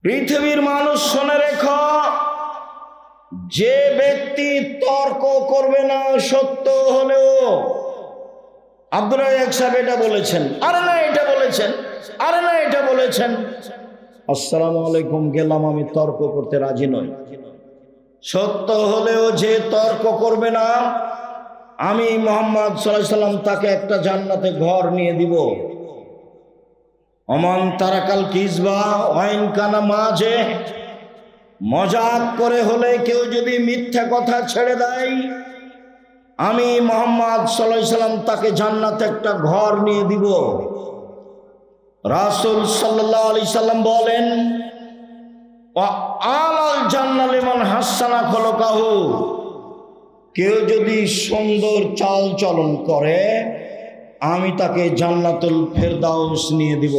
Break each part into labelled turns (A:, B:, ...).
A: পৃথিবীর মানুষ শুনে রেখো, যে ব্যক্তি তর্ক করবে না সত্য হলেও, আব্দুল রাজ্জাক সাহেব এটা বলেছেন, আরে না এটা বলেছেন, আরে না এটা বলেছেন, আসসালামু আলাইকুম গেলাম, আমি তর্ক করতে রাজি নই। সত্য হলেও যে তর্ক করবে না, আমি মুহাম্মদ সাল্লাল্লাহু আলাইহি সাল্লাম তাকে একটা জান্নাতে ঘর নিয়ে দিব। অমান তারাকাল কিজবা ওয়াইন কানা মাঝে, মজাক করে হলে কেউ যদি মিথ্যা কথা ছেড়ে দেয়, আমি মুহাম্মদ সাল্লাল্লাহু আলাইহি সাল্লাম তাকে জান্নাতে একটা ঘর নিয়ে দিব। রাসূল সাল্লাল্লাহু আলাইহি সাল্লাম বলেন, আলাল জান্নাত লিমান হাসানা খলকাহু, কেউ যদি সুন্দর চাল চলন করে আমি তাকে জান্নাতুল ফেরদাউস নিয়ে দিব।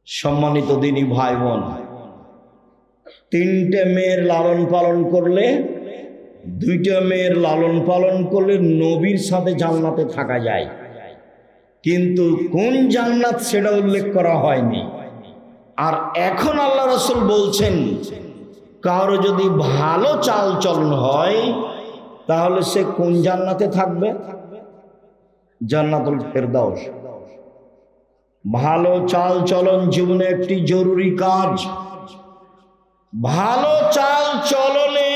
A: সম্মানিত দিনী ভাই বোন, তিনটে মেয়ের লালন পালন করলে, দুইটা মেয়ের লালন পালন করলে নবীর সাথে জান্নাতে থাকা যায়, কিন্তু কোন জান্নাত সেটা উল্লেখ করা হয়নি। আর এখন আল্লাহ রাসূল বলছেন, কারো যদি ভালো চাল চলন হয় তাহলে সে কোন জান্নাতে থাকবে? জান্নাতুল ফেরদাউস। ভালো চাল চলন জীবনে একটি জরুরি কাজ। ভালো চাল চলনে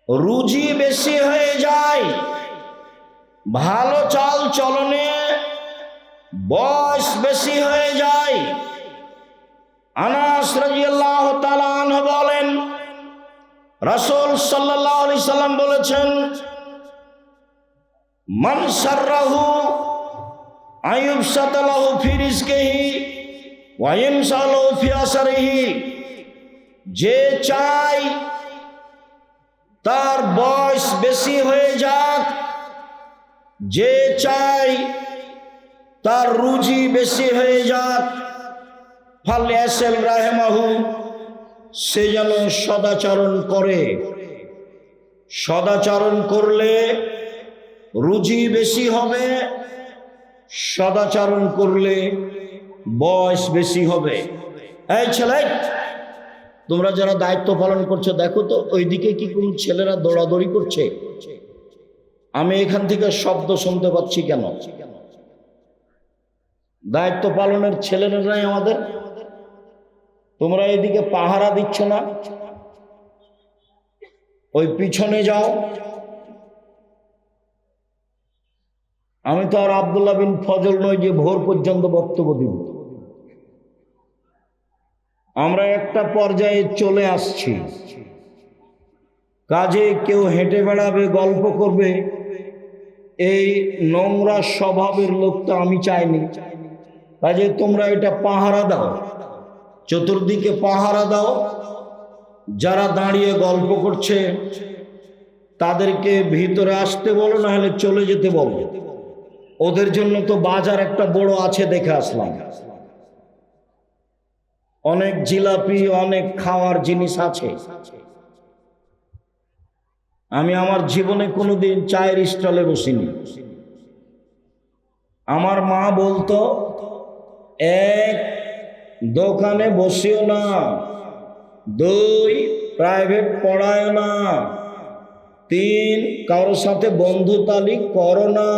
A: রুজি বেশি হয়ে যায়, ভালো চাল চলনে বয়স বেশি হয়ে যায়। আনাস রাদিয়াল্লাহু তাআলা আনহু বলেন, রাসূল সাল্লাল্লাহু আলাইহি সাল্লাম বলেছেন, মান সাররাহু আইয়ুবসাতা লাহু ফি রিজকিহি ওয়া ইয়ামসালু ফি আসরিহি, যে চাই তার বয়স বেশি হয়ে যাক, যে চাই তার রুজি বেশি হয়ে যাক, ফালইয়াসিল রাহিমাহু, সে যেন সদাচরণ করে। সদাচরণ করলে রুজি বেশি হবে, সদাচরণ করলে বয়স বেশি হবে। এই ছেলে, তোমরা যারা দায়িত্ব পালন করছো দেখো তো ওইদিকে কি কোন ছেলেরা দৌড়াদৌড়ি করছে? আমি এখান থেকে শব্দ শুনতে পাচ্ছি কেন? দায়িত্ব পালনের ছেলেরা নাই আমাদের? তোমরা এদিকে পাহারা দিচ্ছ না, ওই পিছনে যাও। আমি তো আর আব্দুল্লাহ বিন ফজল নই যে ভোর পর্যন্ত বক্তব্য দিব। আমরা একটা পর্যায়ে চলে আসছি, কাজে কেউ হেঁটে বেড়াবে, গল্প করবে, এই নোংরা স্বভাবের লোক তো আমি চাইনি। কাজে তোমরা এটা পাহারা দাও, চতুর্দিকে পাহারা দাও। যারা দাঁড়িয়ে গল্প করছে তাদেরকে ভিতরে আসতে বলো, না হলে চলে যেতে বলো। ওদের জন্য তো বাজার একটা বড় আছে, দেখে আসলাম। অনেক জিলাপি, অনেক খাওয়ার জিনিস আছে। আমি আমার জীবনে কোনোদিন চায়ের স্টলে বসিনি। আমার মা বলতো, এক, দোকানে বসিও না, দুই, প্রাইভেট পড়ায় না, তিন, কারোর সাথে বন্ধুতালি করো না,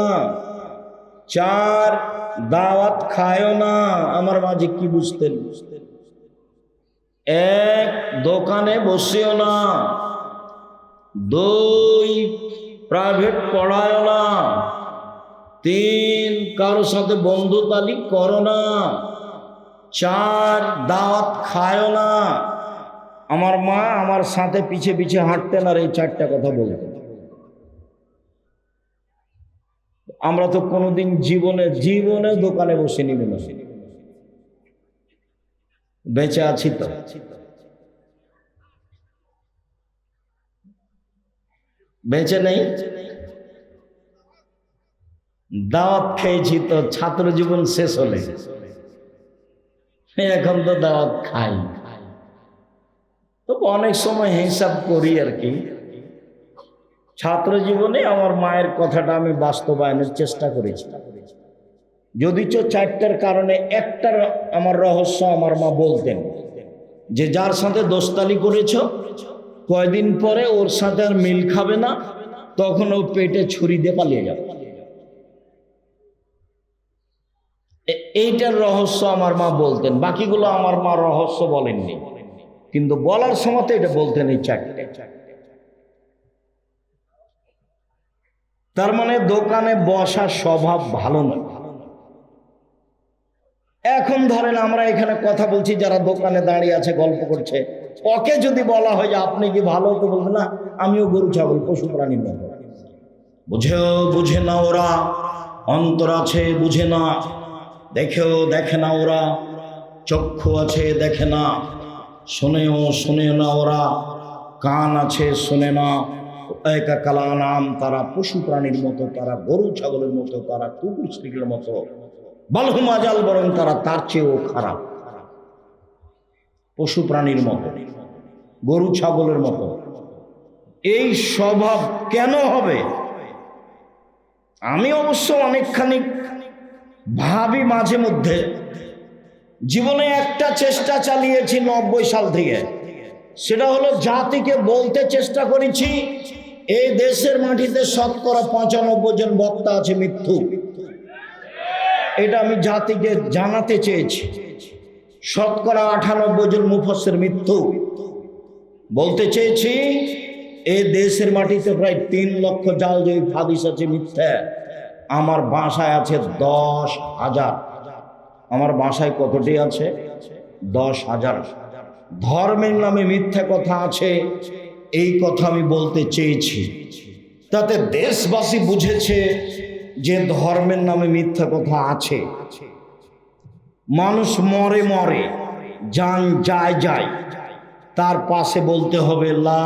A: চার, দাওয়াত খায়ও না। আমার মাঝে কি বুঝতেন? এক, দোকানে বসিও না, দুই, প্রাইভেট পড়ায় না, তিন, কারোর সাথে বন্ধুতালি করো না, চার, দাওয়াত খায়ও না। আমার মা আমার সাথে পিছে পিছে হাঁটতেন আর এই চারটা কথা বলতেন। আমরা তো কোনোদিন জীবনে দোকানে বসে নিব না। বেঁচে আছি তো? বেঁচে নেই? দাওয়াত খেয়েছি তো ছাত্র জীবন শেষ হলে, এখন তো দাওয়াত খাই। তো অনেক সময় হিসাব করি আর কি। ছাত্র জীবনে আমার মায়ের কথাটা আমি বাস্তবায়নের চেষ্টা করেছি। যদিচ চারটার কারণে একটার আমার রহস্য আমার মা বলতেন যে যার সাথে দোস্তালি করেছ কয়দিন পরে ওর সাথে আর মিল খাবে না, তখন ও পেটে ছুরি দিয়ে পালিয়ে যাবে। এইটার রহস্য আমার মা বলতেন, বাকিগুলো আমার মা রহস্য বলেননি, কিন্তু বলার সময় তো এটা বলতেন এই চারটে। তার মানে দোকানে বসার স্বভাব ভালো নয়। এখন ধরেন আমরা এখানে কথা বলছি, যারা দোকানে দাঁড়িয়ে আছে গল্প করছে, ওকে যদি বলা হয় যে আপনি কি ভালো, তো বলবে না আমিও গরু ছাগল পশু প্রাণীর মতো। বুঝে না ওরা, অন্তর আছে বুঝে না, দেখেও দেখে না ওরা, চক্ষু আছে দেখে না, শোনে না ওরা, কান আছে শোনে না। একা কালা নাম, তারা পশু প্রাণীর মতো, তারা গরু ছাগলের মতো, তারা কুকুর শ্রীকের মতো, বালহুম আজাল, বরং তারা তার চেয়েও খারাপ, পশু প্রাণীর মতো, গরু ছাগলের মতো। এই স্বভাব কেন হবে? আমি অবশ্য অনেকখানি ভাবি মাঝে মধ্যে। জীবনে একটা চেষ্টা চালিয়েছি 90 সাল থেকে, সেটা হলো জাতিকে বলতে চেষ্টা করেছি এই দেশের মাটিতে শতকরা 95 জন বক্তা আছে মিথ্যু। এটা আমি জাতিকে জানাতে চেয়েছি। শতকরা 98 জন মুফাসসির মিথ্যু। বলতে চেয়েছি এই দেশের মাটিতে প্রায় 3 লক্ষ জালজয়ী হাদিস আছে মিথ্যা। আমার বাসায় আছে 10,000। আমার বাসায় কতটি আছে? 10,000। ধর্মের নামে মিথ্যা কথা আছে, এই কথা আমি বলতে চেয়েছি। তাতে দেশবাসী বুঝেছে যে ধর্মের নামে মিথ্যা কথা আছে। মানুষ মরে মরে, জান যায়, তার পাশে বলতে হবে লা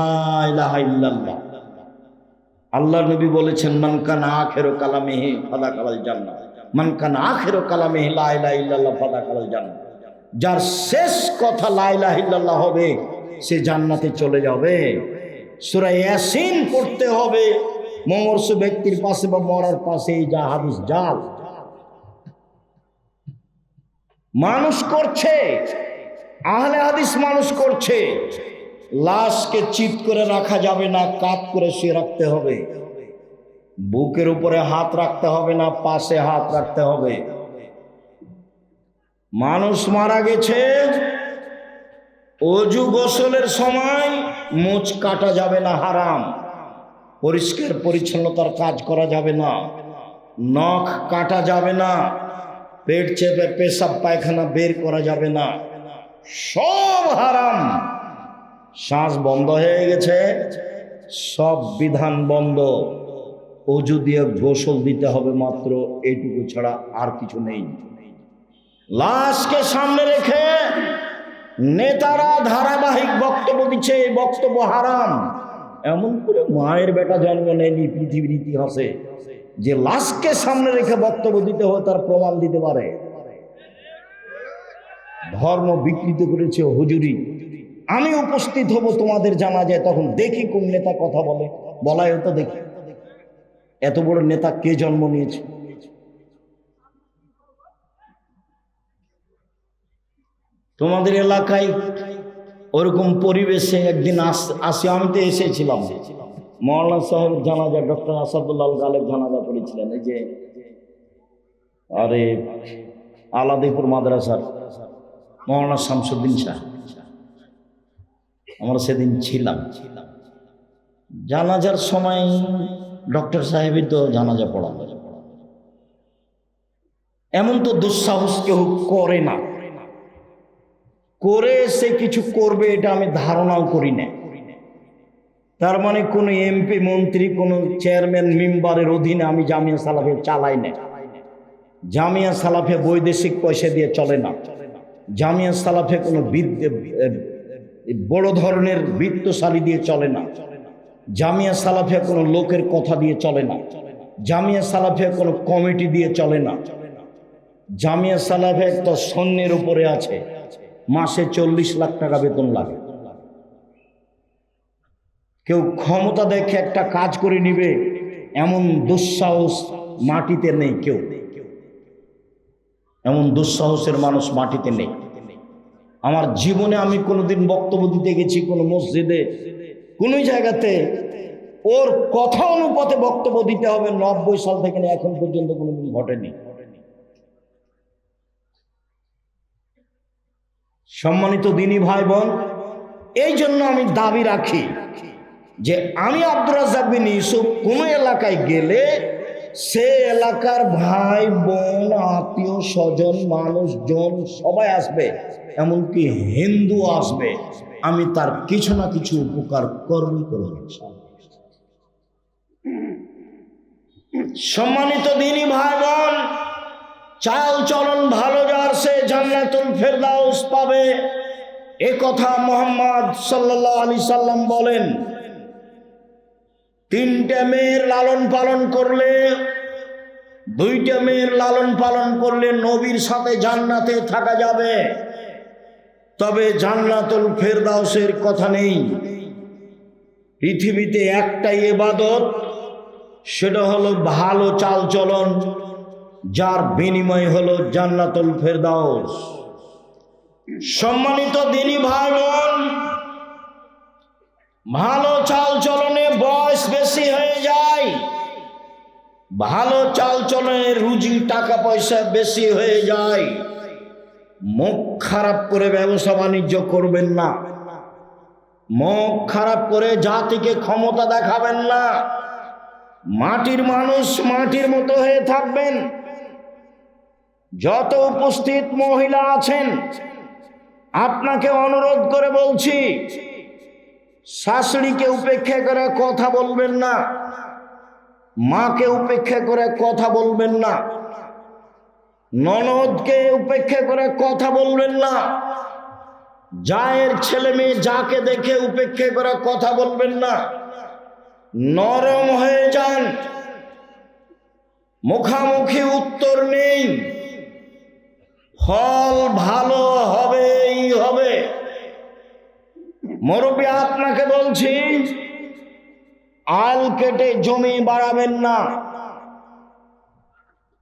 A: ইলাহা ইল্লাল্লাহ। আল্লাহর নবী বলেছেন মান কানা আখিরু কালামিহি ফাদাকালাল জান্নাহ, মান কানা আখিরু কালামিহি লা ইলাহা ইল্লাল্লাহ ফাদাকালাল জান্নাহ। যার শেষ কথা লা ইলাহা ইল্লাল্লাহ হবে সে জান্নাতে চলে যাবে। সূরা ইয়াসিন পড়তে হবে মুমূর্ষ ব্যক্তির পাশে বা মরার পাশে, এই যা হাদিস জাল মানুষ করছে, আহলে হাদিস মানুষ করছে। লাশকে চিৎ করে রাখা যাবে না, কাত করে শুয়ে রাখতে হবে। বুকের উপরে হাত রাখতে হবে না, পাশে হাত রাখতে হবে। মানুষ মারা গেছে, অজু গোসলের সময় মুছ কাটা যাবে না, হারাম। পরিষ্কার পরিচ্ছন্নতার কাজ করা যাবে না, নখ কাটা যাবে না, পেট চেপে পেশাব পায়খানা বের করা যাবে না, সব হারাম। শ্বাস বন্ধ হয়ে গেছে, সব বিধান বন্ধ। অজু দিয়ে গোসল দিতে হবে মাত্র, এইটুকু ছাড়া আর কিছু নেই। লাশকে সামনে রেখে নেতারা ধারাবাহিক বক্তব্য দিচ্ছে, এই বক্তব্য হারাম। এমন করে মায়ের বেটা জন্ম নেয়নি পৃথিবীর ইতিহাসে যে লাশকে সামনে রেখে বক্তব্য দিতে হয়, তার প্রমাণ দিতে পারে। ধর্ম বিকৃত করেছে হুজুরি। আমি উপস্থিত হব তোমাদের জানাজায়, তখন দেখি কোন নেতা কথা বলে, বলাই হতো দেখি এত বড় নেতা কে জন্ম নিয়েছে। তোমাদের এলাকায় ওরকম পরিবেশে একদিন আসি, আমি তো এসেছিলাম। মৌলানা সাহেব জানাজা, ডক্টর আসাদুল্লাহ গালেব জানাজা করেছিলেন, এই যে আরে আলাদিপুর মাদ্রাসার মৌলানা শামসুদ্দিন সাহেব। আমরা সেদিন ছিলাম। জানাজার সময় ডক্টর সাহেবই তো জানাজা পড়ান। এমন তো দুঃসাহস কেউ করে না, করে সে কিছু করবে এটা আমি ধারণাও করি না। তার মানে কোন এমপি মন্ত্রী, কোন চেয়ারম্যান মেম্বারের অধীনে আমি জামিয়া সালাফিয়া চালাই না। জামিয়া সালাফিয়া বৈদেশিক পয়সা দিয়ে চলে না। জামিয়া সালাফিয়া কোনো বড় ধরনের বৃত্তশালী দিয়ে চলে না। জামিয়া সালাফিয়া কোনো লোকের কথা দিয়ে চলে না। জামিয়া সালাফিয়া কোনো কমিটি দিয়ে চলে না। জামিয়া সালাফিয়া একটা সৈন্যের উপরে আছে, মাসে 40 লাখ টাকা বেতন লাগে। কেউ ক্ষমতা দেখে একটা কাজ করে নিবে এমন দুঃসাহস মাটিতে নেই কেউ। এমন দুঃসাহসের মানুষ মাটিতে নেই। আমার জীবনে আমি কোনোদিন বক্তব্য দিতে গেছি কোনো মসজিদে, কোনো জায়গাতে ওর কথা অনুপাতে বক্তব্য দিতে হবে 90 সাল থেকে এখন পর্যন্ত কোনোদিন ঘটেনি। সম্মানিত দিনী ভাই বোন, এই জন্য আমি দাবি রাখি যে আমি আব্দুর রাজ্জাক বিন ইউসুফ কোনো এলাকায় গেলে সে এলাকার ভাই বোন আত্মীয় স্বজন মানুষজন সবাই আসবে, এমনকি হিন্দু আসবে, আমি তার কিছু না কিছু উপকার করবই করব। সম্মানিত দিনী ভাই বোন, চাল চলন ভালো যার সে জান্নাতুল ফেরদাউস পাবে, এ কথা মুহাম্মদ সাল্লাল্লাহু আলাইহি সাল্লাম বলেন। 3টে মেয়ের লালন পালন করলে, 2টে মেয়ের লালন পালন করলে নবীর সাথে জান্নাতে থাকা যাবে, তবে জান্নাতুল ফেরদাউসের কথা নেই। পৃথিবীতে একটাই ইবাদত, সেটা হলো ভালো চাল চলন, যার বিনিময় হলো জান্নাতুল ফেরদাউস। সম্মানিত দিনী ভাই বোন, ভালো চাল চলনে বয়স বেশি হয়ে যায়, ভালো চাল চলনে রুজি টাকা পয়সা বেশি হয়ে যায়। মুখ খারাপ করে ব্যবসা বাণিজ্য করবেন না, মুখ খারাপ করে জাতিকে ক্ষমতা দেখাবেন না। মাটির মানুষ মাটির মতো হয়ে থাকবেন। যত উপস্থিত মহিলা আছেন, আপনাকে অনুরোধ করে বলছি, শাশুড়িকে উপেক্ষা করে কথা বলবেন না, মাকে উপেক্ষা করে কথা বলবেন না, ননদকে উপেক্ষা করে কথা বলবেন না, জায়ের ছেলে মেয়ে যাকে দেখে উপেক্ষা করে কথা বলবেন না। নরম হয়ে যান, মুখামুখি উত্তর নেই, ফল ভালো হবেই হবে। মুরব্বী আপনাকে বলছি, আল কেটে জমি বাড়াবেন না।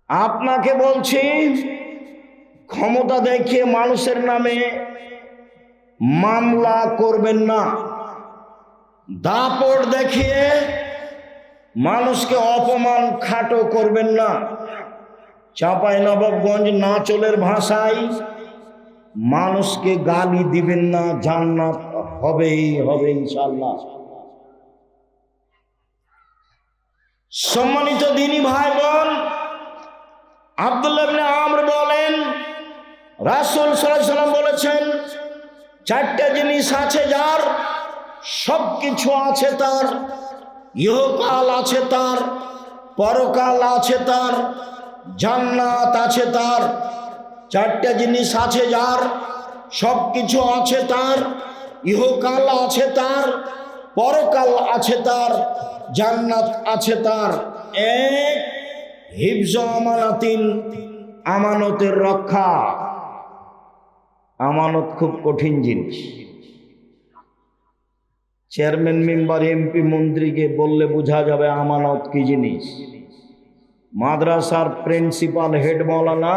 A: আপনাকে বলছি, ক্ষমতা দেখিয়ে মানুষের নামে মামলা করবেন না। দাপট দেখিয়ে মানুষকে অপমান খাটো করবেন না। চাঁপাইনবাবগঞ্জ নাচলের ভাষায় মানুষকে গালি দিবেন না, জান্নাত হবেই হবে ইনশাআল্লাহ। সম্মানিত দিনী ভাই বোন, আব্দুল্লাহ ইবনে আমর বলেন, রাসূল সাল্লাল্লাহু আলাইহি ওয়াসাল্লাম বলেছেন, 4টে জিনিস আছে যার, সবকিছু আছে তার, ইহকাল আছে তার, পরকাল আছে তার, জান্নাত আছে তার। 4টে জিনিস আছে যার, সবকিছু আছে তার, ইহকাল আছে তার, পরকাল আছে তার, জান্নাত আছে তার। 1, হিফজ আমানাতিন, আমানতের রক্ষা। আমানত খুব কঠিন জিনিস। চেয়ারম্যান মেম্বার এমপি মন্ত্রীকে বললে বোঝা যাবে আমানত কি জিনিস। মাদ্রাসার প্রিন্সিপাল হেড মাওলানা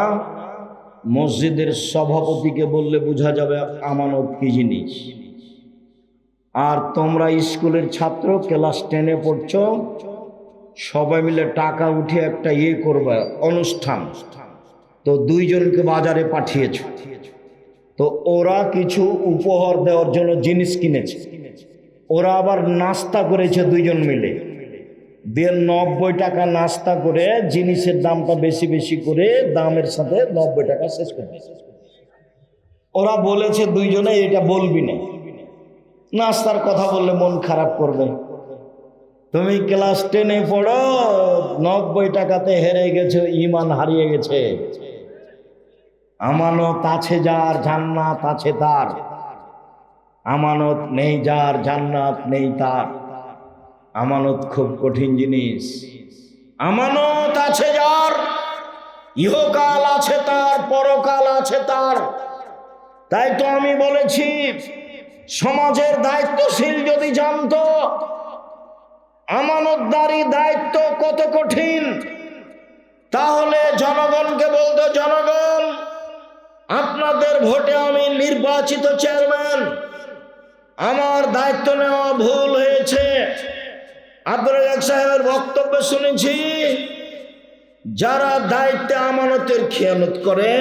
A: মসজিদের সভাপতিকে বললে বোঝা যাবে আমানত কি জিনিস। আর তোমরা স্কুলের ছাত্র, ক্লাস 10-এ পড়ছো, সবাই মিলে টাকা উঠে একটা করবে অনুষ্ঠান, তো 2 জনকে বাজারে পাঠিয়েছ, তো ওরা কিছু উপহার দেওয়ার জন্য জিনিস কিনেছে, ওরা আবার নাস্তা করেছে 2 জন মিলে, দিয়ে 90 টাকা নাস্তা করে জিনিসের দামটা বেশি বেশি করে দামের সাথে 90 টাকা শেষ করে দিয়েছে। ওরা বলেছে 2 জনে এটা বলবি না, নাস্তার কথা বললে মন খারাপ করবে। তুমি ক্লাস 10-এ পড়ো, 90 টাকাতে হেরে গেছো, ঈমান হারিয়ে গেছে। আমানত আছে যার, জান্নাত আছে তার। আমানত নেই যার, জান্নাত নেই তার। আমানত খুব কঠিন জিনিস। আমানত আছে যার, ইহকাল আছে তার, পরকাল আছে তার। তাই তো আমি বলেছি, সমাজের দায়িত্বশীল যদি জানতো আমানতদারি দায়িত্ব কত কঠিন, তাহলে জনগণকে বলতো, জনগণ, আপনাদের ভোটে আমি নির্বাচিত চেয়ারম্যান, আমার দায়িত্ব নেওয়া ভুল হয়েছে। আব্দুল রাজ্জাক সাহেবের বক্তব্য শুনেছি, যারা দায়িত্বে আমানতের খেয়ানত করে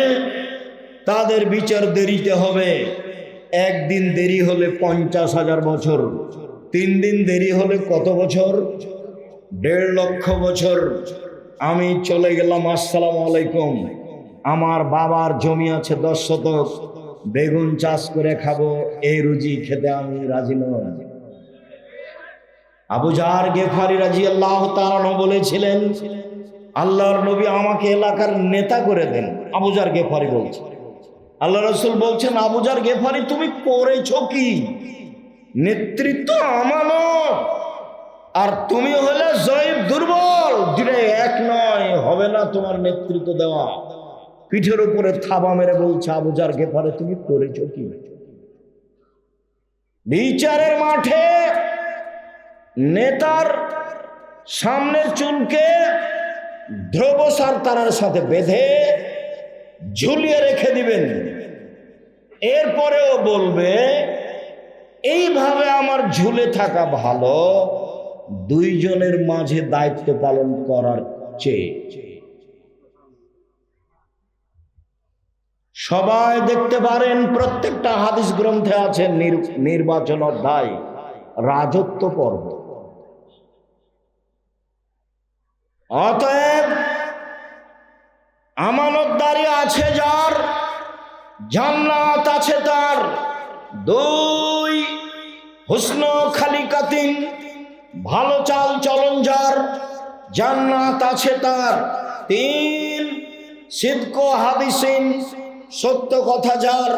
A: তাদের বিচার দেরিতে হবে। একদিন দেরি হলে 50,000 বছর, 3 দিন দেরি হলে কত বছর? 1.5 লক্ষ বছর। আমি চলে গেলাম, আসসালামু আলাইকুম, আমার বাবার জমি আছে 10 শতক, বেগুন চাষ করে খাবো, এই রুজি খেতে আমি রাজি নই। আবু জার গেফারি রাদিয়াল্লাহু তাআলা বলেছিলেন, আল্লাহর নবী আমাকে এলাকার নেতা করে দেন। আবু জার গেফারি বলছে, আল্লাহ রাসূল বলছেন, আবু জার গেফারি তুমি করেছো কি? নেতৃত্ব আমানত, আর তুমি হলে জয়ীফ, দুর্বল, দুটো এক নয়, হবে না তোমার নেতৃত্ব দেওয়া। পিঠের উপরে থাবা মেরে বলছে, আবু জার গেফারি তুমি করেছো কি? বিচারের মাঠে নেতার সামনের চুলকে ধ্রুবসার তারার সাথে বেঁধে ঝুলিয়ে রেখে দিবেন। এরপরেও বলবে, এইভাবে আমার ঝুলে থাকা ভালো 2 জনের মাঝে দায়িত্ব পালন করার চেয়ে। সবাই দেখতে পারেন, প্রত্যেকটা হাদিস গ্রন্থে আছে নির্বাচন অধ্যায়, রাজত্ব পর্ব। অতএব আমানতদারি আছে যার, জান্নাত আছে তার। 2 হুসন খালিকাতিন, ভালো চাল চলন যার, জান্নাত আছে তার। 3 সিদক হাদিসিন, সত্য কথা যার,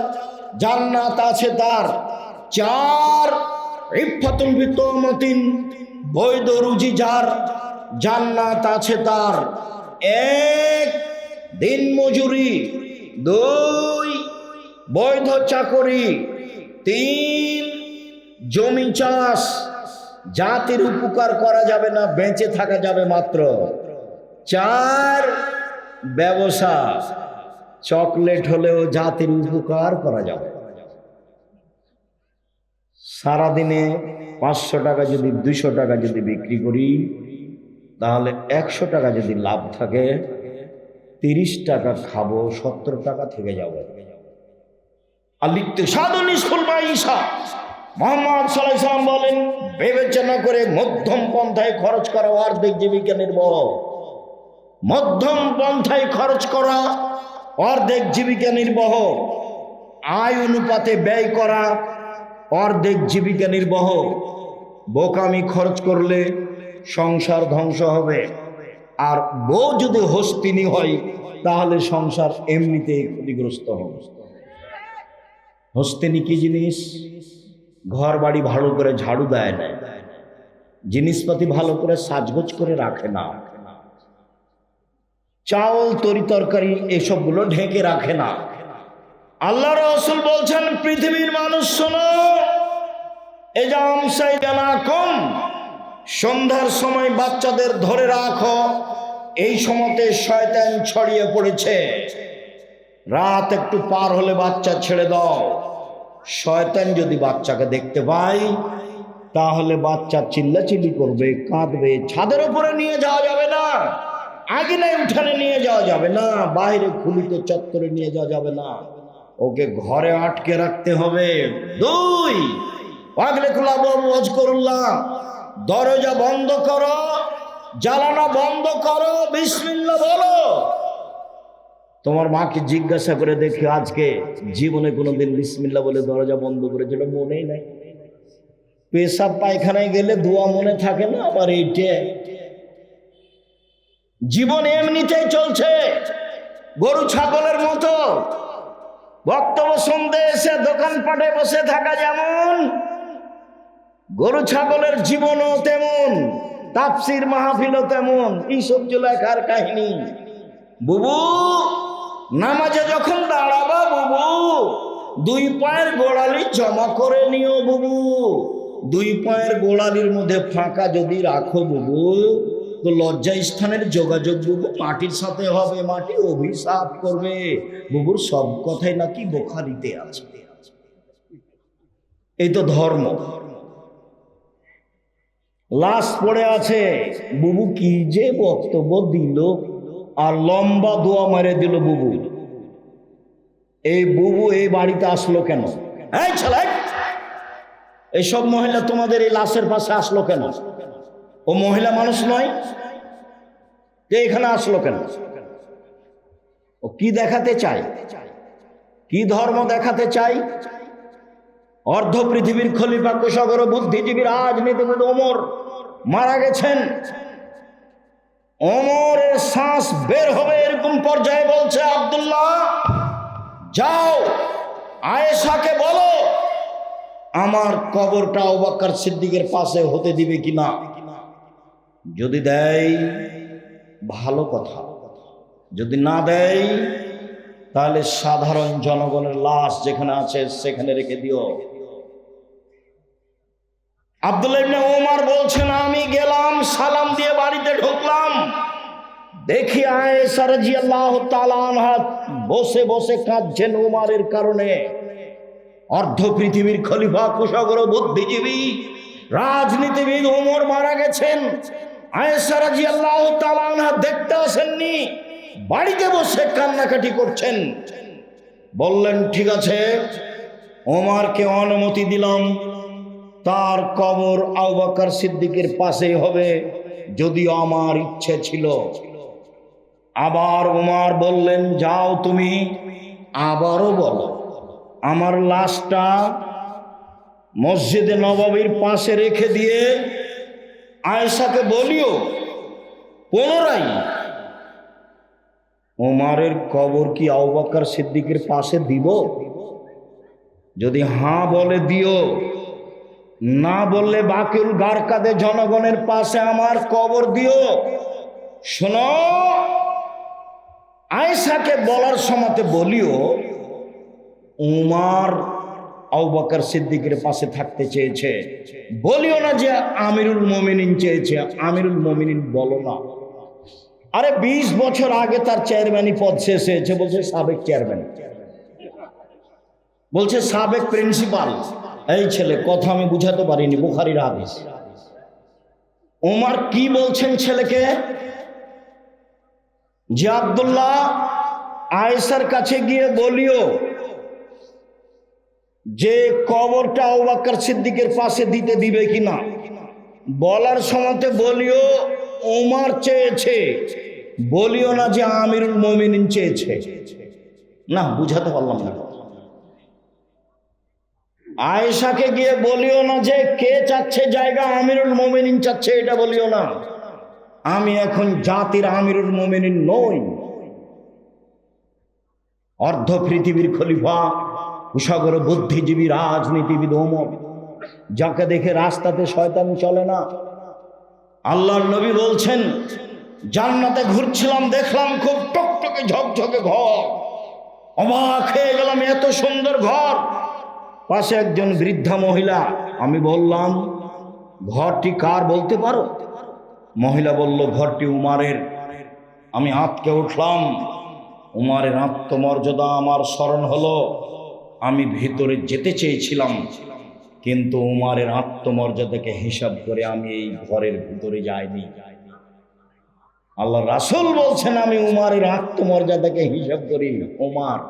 A: জান্নাত আছে তার। 4 ইফাতুল বিতমাতিন, বৈধ রুজি যার, জান্নাত আছে তার। 1 দিন মজুরি, 2 বৈধ চাকরি, 3 জমি চাষ, জাতির উপকার করা যাবে না, বেঁচে থাকা যাবে মাত্র। 4 ব্যবসা, চকলেট হলেও জাতির উপকার করা যাবে। সারাদিনে 500 টাকা যদি 200 টাকা যদি বিক্রি করি, তাহলে 100 টাকা যদি লাভ থাকে, 30 টাকা খাবো, 70 টাকা থেকে যাবে। মুহাম্মদ সাল্লাল্লাহু আলাইহি ওয়াসাল্লাম বলেন, বিবেচনা করে মধ্যম পন্থায় খরচ করা অর্ধেক জীবিকা নির্বাহ। মধ্যম পন্থায় খরচ করা অর্ধেক জীবিকা নির্বাহ। আয় অনুপাতে ব্যয় করা অর্ধেক জীবিকা নির্বাহ। বোকামি খরচ করলে সংসার ধ্বংস হবে। আর বউ যদি হস্তিনী হয়, তাহলে সংসার এমনিতেই ক্ষতিগ্রস্ত হবে। হস্তিনী কি জিনিস? ঘর বাড়ি ভালো করে ঝাড়ু দেয় না, জিনিসপাতি ভালো করে সাজগোজ করে রাখে না, চাউল তরি তরকারি এসবগুলো ঢেকে রাখে না। আল্লাহ রাসূল বলছেন, পৃথিবীর মানুষ শোনো, এজাম সাইদানাকুম, সন্ধ্যার সময় বাচ্চাদের ধরে রাখো, এই সময়তে শয়তান ছড়িয়ে পড়েছে। রাত একটু পার হলে বাচ্চা ছেড়ে দাও। শয়তান যদি বাচ্চাকে দেখতে পায়, তাহলে বাচ্চা চিল্লাচিল্লি করবে, কাঁদবে। ছাদের উপরে নিয়ে যাওয়া যাবে না, আঙিনায় উঠানে নিয়ে যাওয়া যাবে না, বাইরে খুলিতে চত্বরে নিয়ে যাওয়া যাবে না, ওকে ঘরে আটকে রাখতে হবে। 2 আগলে কুলাবজ করুল্লাহ, দরজা বন্ধ করো, জ্বালানা বন্ধ করো, বিসমিল্লাহ বলো। তোমার মাকে জিজ্ঞাসা করে দেখি, আজকে জীবনে কোনোদিন বিসমিল্লাহ বলে দরজা বন্ধ করেছিল? মনেই নাই। পেশাব পায়খানায় গেলে দোয়া মনে থাকে না, আবার এইটা। জীবন এমনিতেই চলছে, গরু ছাগলের মতো। বক্তব্য শুনতে এসে দোকানপাটে বসে থাকা যেমন, গরু ছাগলের জীবনও তেমন, তাফসির মাহফিলও তেমন। এইসব জুলাইখার কাহিনী। বুবু, নামাজে যখন দাঁড়াবা বুবু, 2 পায়ের গোড়ালি জমা করে নিও বুবু। 2 পায়ের গোড়ালির মধ্যে ফাঁকা যদি রাখো বুবু, তো লজ্জা স্থানের যোগাযোগ বুবু মাটির সাথে হবে, মাটি অভিশাপ করবে। বুবুর সব কথাই নাকি বুখারীতে আছে। এই তো ধর্ম। লাশ পড়ে আছে, বুবু কি যে বক্তব্য দিল, আর লম্বা দোয়া মেরে দিল বুবু। এই বুবু এই বাড়িতে আসলো কেন? এই ছেলে, এইসব মহিলা তোমাদের এই লাশের পাশে আসলো কেন? ও মহিলা মানুষ নয় যে এখানে আসলো কেন? ও কি দেখাতে চায়? কি ধর্ম দেখাতে চায়? অর্ধ পৃথিবীর খলিফা কুশাগর বুদ্ধিজীবী রাজনীতিবিদ ওমর মারা গেছেন। ওমরের শ্বাস বের হবে এরকম পর্যায়ে বলছে আব্দুল্লাহ, যাও আয়েশাকে বলো আমার কবরটা আবু বকর সিদ্দিকের পাশে হতে দিবে কিনা। যদি দেয় ভালো কথা, যদি না দেয় তাহলে সাধারণ জনগণের লাশ যেখানে আছে সেখানে রেখে দিও। আব্দুল্লাহ ইবনে ওমর বলছেন, আমি গেলাম, সালাম দিয়ে বাড়িতে ঢুকলাম, দেখি আয়েশা রাদিয়াল্লাহু তাআলা আনহা বসে বসে কাঁদছেন ওমরের কারণে। অর্ধ পৃথিবীর খলিফা কুশাগর বুদ্ধিজীবী রাজনীতিবিদ ওমর মারা গেছেন। আয়েশা রাদিয়াল্লাহু তাআলা আনহা দেখতে আসেননি, বাড়িতে বসে কান্নাকাটি করছেন। বললেন, ঠিক আছে, ওমরকে অনুমতি দিলাম, তার কবর আবু বকর সিদ্দিকের পাশে হবে, যদিও আমার ইচ্ছে ছিল। আবার ওমর বললেন, যাও তুমি আবারও বলো আমার লাশটা মসজিদে নববীর পাশে রেখে দিয়ে আয়েশাকে বলিও পুনরায় ওমরের কবর কি আবু বকর সিদ্দিকের পাশে দিব? যদি হ্যাঁ বলে দিও, না বললে বাকিউল গারকাদে জনগণের পাশে আমার কবর দিও। শোনো, আয়েশাকে বলার সময়তে বলিও উমর আবু বকর সিদ্দিকের পাশে থাকতে চেয়েছে, বলিও না যে আমিরুল মুমিনিন চেয়েছে। আমিরুল মুমিনিন বলো না। আরে 20 বছর আগে তার চেয়ারম্যানই পদ শেষ হয়েছে, বলছে সাবেক চেয়ারম্যান, বলছে সাবেক প্রিন্সিপাল। এই ছেলে, কথা আমি বুঝাতে পারিনি, বুখারীর হাদিস। ওমর কি বলছেন ছেলেকে? যে আব্দুল্লাহ আয়েশার কাছে গিয়ে বলিও যে কবরটা আবু বকর সিদ্দিকের পাশে দিতে দিবে কিনা। বলার সময়তে বলিও ওমর চেয়েছে, বলিও না যে আমিরুল মুমিনিন চেয়েছে। না, বুঝাতে পারলাম না। আয়েশাকে গিয়ে বলিও না যে কে চাচ্ছে জায়গা, আমিরুল মুমিনিন চাচ্ছে, এটা বলিও না। আমি এখন জাতির আমিরুল মুমিনিন নই। অর্ধ পৃথিবীর খলিফা কুশাগর বুদ্ধিজীবী রাজনীতিবিদ ওমর, যাকে দেখে রাস্তাতে শয়তান চলে না। আল্লাহর নবী বলছেন, জান্নাতে ঘুরছিলাম, দেখলাম খুব টকটকে ঝকঝকে ঘর, অবাক হয়ে গেলাম, এত সুন্দর ঘর। পাশে একজন বৃদ্ধা মহিলা। আমি বললাম, ঘরটি কার বলতে পারো? মহিলা বলল, ঘরটি উমারের। আমি আঁতকে উঠলাম। উমারের আত্মমর্যাদা আমার স্মরণ হলো। আমি ভিতরে যেতে চেয়েছিলাম, কিন্তু উমারের আত্মমর্যাদাকে হিসাব করে আমি এই ঘরের ভিতরে যাইনি। আল্লাহ রাসূল বলছেন, আমি উমারের আত্মমর্যাদাকে হিসাব করি। উমার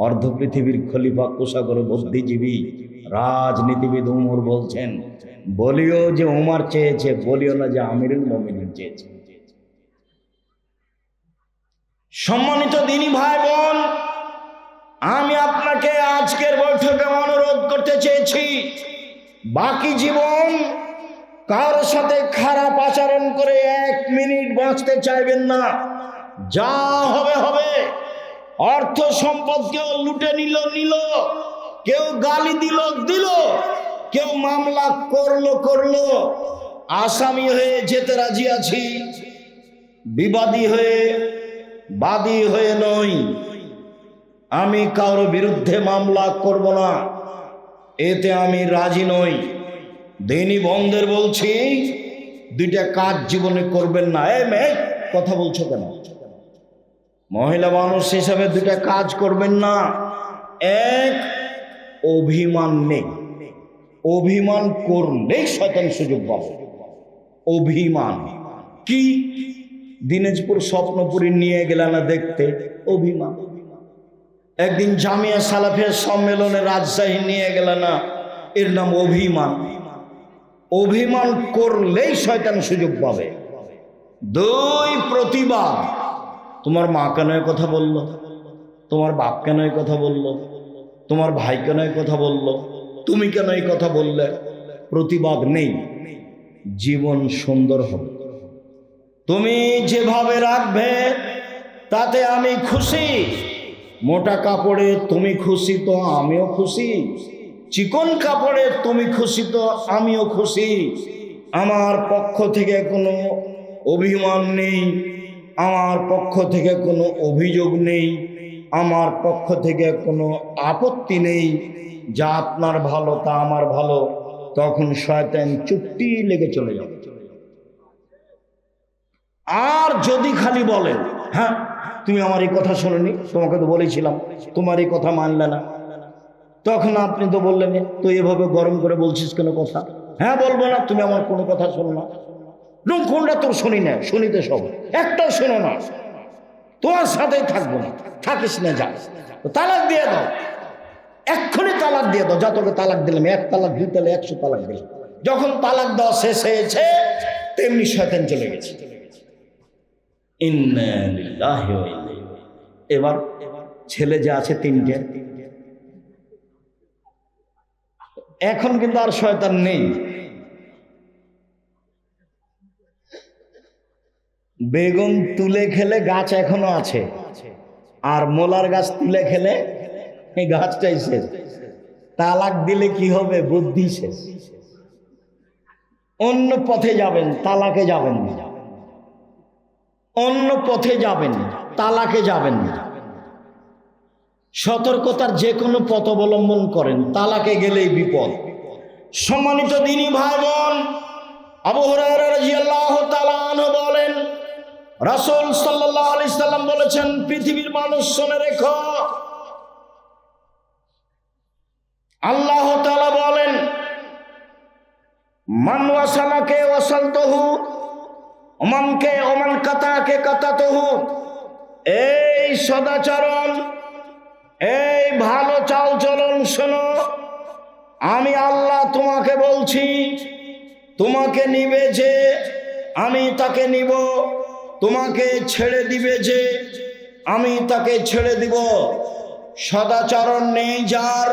A: অর্ধ পৃথিবীর খলিফা কুশাগর বুদ্ধিজীবী রাজনীতিবিদ উমর বলছেন, বলিও যে উমর চেয়েছে, বলিও না যে আমিরুল মুমিনিন চেয়েছে। সম্মানিত দিনী ভাই বোন, আমি আপনাকে আজকের বৈঠকে অনুরোধ করতে চেয়েছি, বাকি জীবন কারোর সাথে খারাপ আচরণ করে 1 মিনিট বাঁচতে চাইবেন না। যা হবে হবে। অর্থ সম্পদ কেউ লুটে নিল, কেউ গালি দিল, কেউ মামলা করলো। আসামি হয়ে যেতে রাজি আছি, বিবাদী হয়ে, বাদী হয়ে নই। আমি কারোর বিরুদ্ধে মামলা করব না, এতে আমি রাজি নই। দিনী বন্ধের বলছি, দুইটা কাজ জীবনে করবেন না। এই মেয়ে কথা বলছো কেন? মহিলা মানুষ হিসাবে দুইটা কাজ করবেন না। এক, অভিমান নেই। অভিমান করলেই শয়তান সুযোগ পাবে। অভিমান কি? দিনাজপুর স্বপ্নপুরী নিয়ে গেল না দেখতে, অভিমান। একদিন জামিয়া সালাফিয়া সম্মেলনে রাজশাহী নিয়ে গেল না, এর নাম অভিমান। অভিমান করলেই শয়তান সুযোগ পাবে। দুই, প্রতিবাদ। তোমার মা কেন এই কথা বলল, তোমার বাপ কেন এই কথা বলল, তোমার ভাই কেন এই কথা বলল, তুমি কেন এই কথা বললে? প্রতিবাদ নেই, জীবন সুন্দর হবে। তুমি যেভাবে রাখবে তাতে আমি খুশি। মোটা কাপড়ে তুমি খুশি তো আমিও খুশি, চিকন কাপড়ে তুমি খুশি তো আমিও খুশি। আমার পক্ষ থেকে কোনো অভিমান নেই, আমার পক্ষ থেকে কোনো অভিযোগ নেই, আমার পক্ষ থেকে কোনো আপত্তি নেই। যা আপনার ভালো তা আমার ভালো। তখন শয়তান চুপটি লেগে চলে যাবে। আর যদি খালি বলেন, হ্যাঁ তুমি আমার এই কথা শোনোনি, তোমাকে তো বলেছিলাম, তোমার এই কথা মানলে না, তখন আপনি তো বললেন তো এভাবে গরম করে বলছিস কেন কথা? হ্যাঁ বলবো না, তুমি আমার কোনো কথা শোনো না। কোনটা তোর শুনি না, শুনিতে সব, একটাও শোনো না, তোমার সাথেই থাকবো না, থাকিস না, যা তালাক দিয়ে দাও, এক্ষুনি তালাক দিয়ে দাও। যা তোকে তালাক দিলাম, এক তালাক, দুই তালাক, 100 তালাক দিলাম। যখন তালাক দেওয়া শেষ হয়েছে তেমনি শয়তান চলে গেছে। ইন্না লিল্লাহি ওয়া ইন্না ইলাইহি। এবার ছেলে যে আছে 3টে, এখন কিন্তু আর শয়তান নেই। বেগুন তুলে খেলে গাছ এখনো আছে, আর মোলার গাছ তুলে খেলে এই গাছটাই শেষ। তালাক দিলে কি হবে? বুদ্ধি শেষ। অন্য পথে যাবেন, তালাকে যাবেন না। অন্য পথে যাবেন, তালাকে যাবেন না। সতর্কতার যে কোনো পথ অবলম্বন করেন, তালাকে গেলেই বিপদ। সম্মানিত দিনী ভাই বোন, আবু হুরায়রা রাদিয়াল্লাহু তাআলা আনহু বলেন, রাসূল সাল্লাল্লাহু আলাইহি সাল্লাম বলেছেন, পৃথিবীর মানুষ শুনে রেখো, আল্লাহ তাআলা বলেন, মান ওয়াসালাকে ওয়াসালতুহু ওমান কাতাকে কাতাতুহু। এই সদাচরণ, এই ভালো চালচলন শোনো, আমি আল্লাহ তোমাকে বলছি, তোমাকে নিবে যে আমি তাকে নিব, তোমাকে ছেড়ে দিবে যে আমি তাকে ছেড়ে দিব। সদাচরণ নেই যার,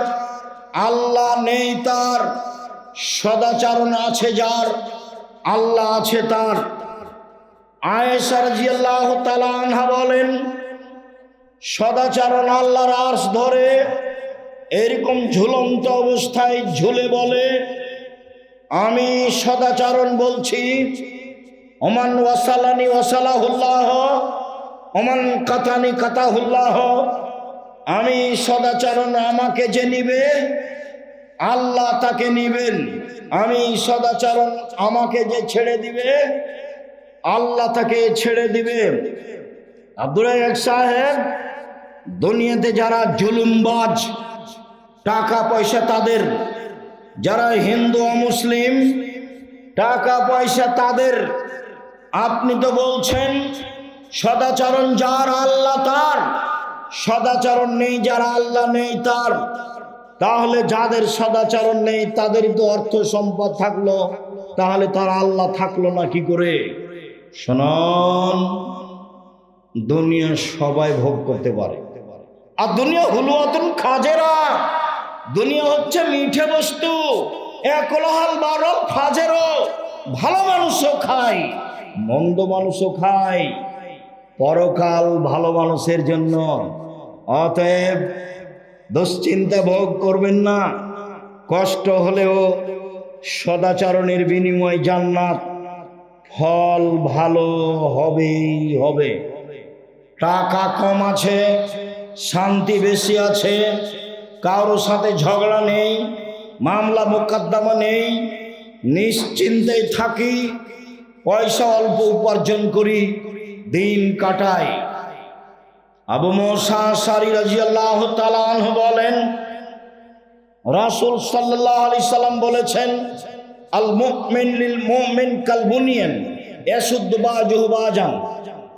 A: আল্লাহ নেই তার। সদাচরণ আছে যার, আল্লাহ আছে তার। আয়েশা রাদিয়াল্লাহু তাআলা আনহা বলেন, সদাচরণ আল্লাহর আরশ ধরে এরকম ঝুলন্ত অবস্থায় ঝুলে বলে, আমি সদাচরণ বলছি, ওমান ওয়াসালানি ওয়াসালাহুল্লাহ, ওমান কাতানি কাতাহুল্লাহ। আমি সদাচরণ, আমাকে যে নিবে আল্লাহ তাকে নিবেন। আমি সদাচরণ, আমাকে যে ছেড়ে দিবে আল্লাহ তাকে ছেড়ে দিবে। আব্দুর রাজ্জাক সাহেব, দুনিয়াতে যারা জুলুমবাজ, টাকা পয়সা তাদের, যারা হিন্দু অমুসলিম, টাকা পয়সা তাদের। আপনি তো বলছেন সদাচরণ যার আল্লাহ তার, সদাচরণ নেই যার আল্লাহ নেই তার। তাহলে যাদের সদাচরণ নেই তাদেরই তো অর্থ সম্পদ থাকলো, তাহলে তার আল্লাহ থাকলো না কি করে? শুনুন, দুনিয়া সবাই ভোগ করতে পারে, আর দুনিয়া হুলুয়াতুন খাজেরা, দুনিয়া হচ্ছে মিঠে বস্তু, একলহাল বারল ফাজেরও। ভালো মানুষও খায়, মন্দ মানুষও খায়, পরকাল ভালো মানুষের জন্য। অতএব দুশ্চিন্তা ভোগ করবেন না। কষ্ট হলেও সদাচরণের বিনিময় জান্নাত, ফল ভালো হবেই হবে। টাকা কম আছে, শান্তি বেশি আছে, কারো সাথে ঝগড়া নেই, মামলা মোকদ্দমা নেই, নিশ্চিন্তেই থাকি, পয়সা অল্প উপার্জন করি, দিন কাটাই। আবু মুসা আশআরী রাদিয়াল্লাহু তাআলা আনহু বলেন, রাসূল সাল্লাল্লাহু আলাইহি সাল্লাম বলেছেন, আল মুমিন লিল মুমিন কাল বুনিয়ান ইয়াশুদ্দু বাযুহু বাযান।